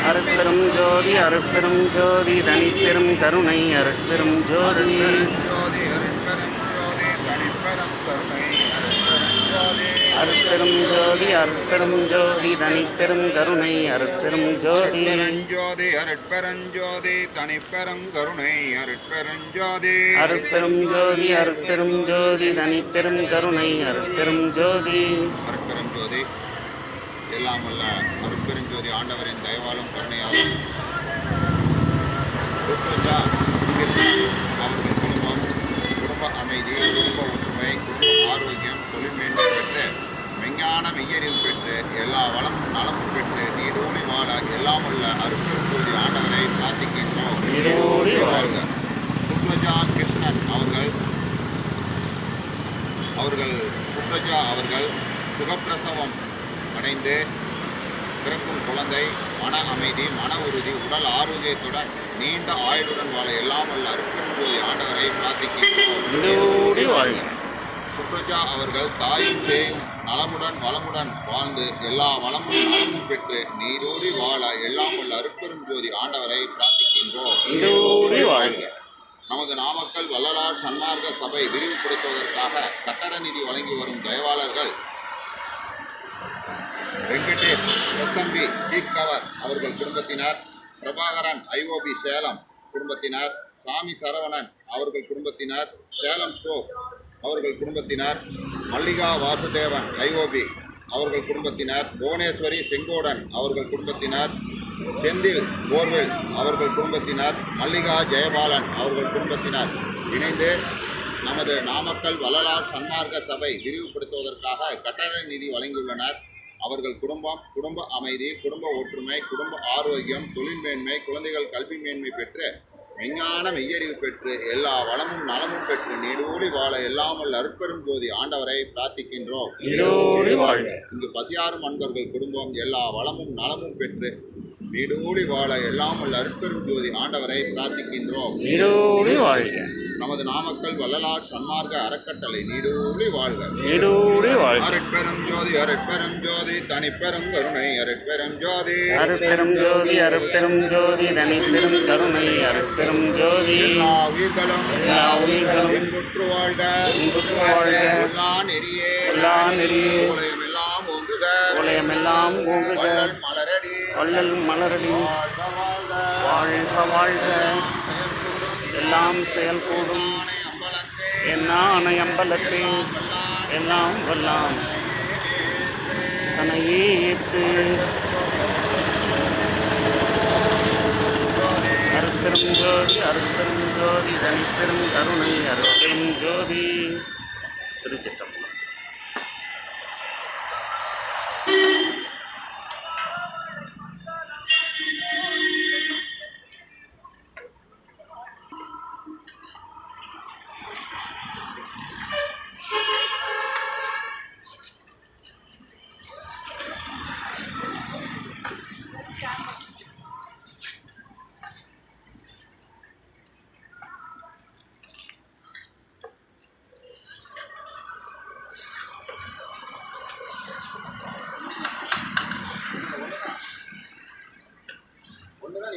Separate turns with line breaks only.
அருட்பெரும் ஜோதி அருட்பெரும் ஜோதி தனிப்பெரும் கருணை அருட்பெரும் ஜோதி அருட்பெரும் ஜோதி அருட்பெரும் ஜோதி தனிப்பெரும் கருணை அருட்பெரும் ஜோதி
அருட்பெருஞ்சோதி தனிப்பெரும் கருணை அருட்பெருஞ்சோதி
அருட்பெரும் ஜோதி அருட்பெரும் ஜோதி தனிப்பெரும் கருணை அருட்பெரும் ஜோதி
அருட்பெரும் ஜோதி எல்லாம் வல்ல அருட்பெருஞ்சோதி ஆண்டவரின் தயவாலும் கருணையாலும் அவர்கள் குடும்பம் குடும்ப அமைதி குடும்ப ஒற்றுமை குடும்ப ஆரோக்கியம் தொழில் மேன்மை பெற்று விஞ்ஞான மெய்யறிவு பெற்று எல்லா வளமும் நலமும் பெற்று நீடோடி வாழ எல்லாம் வல்ல அருட்பெருஞ்சோதி ஆண்டவரை பிரார்த்திக்கின்றோம். சுப்ரஜா கிருஷ்ணன் அவர்கள் சுகப்பிரசவம் அடைந்து பிறக்கும் குழந்தை மன அமைதி மன உறுதி உடல் ஆரோக்கியத்துடன் நீண்ட ஆயுளுடன் வாழ எல்லாம் வல்ல அருட்பெருஞ்சோதி ஆண்டவரை பிரார்த்திக்கின்றோம். சுப்ரஜா அவர்கள் தாயும் சேயும் நலமுடன் வளமுடன் வாழ்ந்து எல்லா வளமும் நலமும் பெற்று நீரோடி வாழ எல்லாம் வல்ல அருட்பெருஞ்சோதி ஆண்டவரை பிரார்த்திக்கின்றோம். நமது நாமக்கல் வள்ளலார் சன்மார்க்க சபை விரிவுபடுத்துவதற்காக கட்டட நிதி வழங்கி வரும் தயவாளர்கள் வெங்கடேஷ் எஸ்எம்பி சீஃப் கவர் அவர்கள் குடும்பத்தினர், பிரபாகரன் ஐஓபி சேலம் குடும்பத்தினர், சாமி சரவணன் அவர்கள் குடும்பத்தினர், சேலம் ஸ்டோப் அவர்கள் குடும்பத்தினர், மல்லிகா வாசுதேவன் ஐஓபி அவர்கள் குடும்பத்தினர், புவனேஸ்வரி செங்கோடன் அவர்கள் குடும்பத்தினர், செந்தில் போர்வெல் அவர்கள் குடும்பத்தினர், மல்லிகா ஜெயபாலன் அவர்கள் குடும்பத்தினர் இணைந்து நமது நாமக்கல் வள்ளலார் சன்மார்க்க சபை விரிவுபடுத்துவதற்காக கட்டட நிதி வழங்கியுள்ளனர். அவர்கள் குடும்ப அமைதி குடும்ப ஒற்றுமை குடும்ப ஆரோக்கியம் தொழில் மேன்மை குழந்தைகள் கல்வி மேன்மை பெற்று விஞ்ஞான மெய்யறிவு பெற்று எல்லா வளமும் நலமும் பெற்று நீடோடி வாழ எல்லாம் வல்ல அருட்பெருஞ்சோதி ஆண்டவரை பிரார்த்திக்கின்றோம். இங்கு 16 அன்பர்கள் குடும்பம் எல்லா வளமும் நலமும் பெற்று நீடோடி வாழ எல்லாம் வல்ல அருட்பெருஞ்சோதி ஆண்டவரை பிரார்த்திக்கின்றோம். நமது நாமக்கல் வள்ளலார் சன்மார்க்க அறக்கட்டளை நீடோடி வாழ்க. அருட்பெரும் ஜோதி அருட்பெரும் ஜோதி தனிப்பெரும் கருணை அருட்பெரும் ஜோதி
அருட்பெரும் ஜோதி அருட்பெரும் ஜோதி தனிப்பெரும் கருணை அருட்பெரும் ஜோதி
எல்லா உயிர்களும் இன்புற்று வாழ்க எல்லா நெறியே உலகமெல்லாம் ஓங்குக
வள்ளல் மலரடி வாழ்க எல்லாம் செயல்கூடும் என்னானை அம்பலத்தே எல்லாம் வல்லாம் தனையே ஏற்று அருட்பெரும் ஜோதி தனிப்பெரும் கருணை அருட்பெரும் ஜோதி. திருச்சிற்றம்பலம்.
ஒன்றுதான்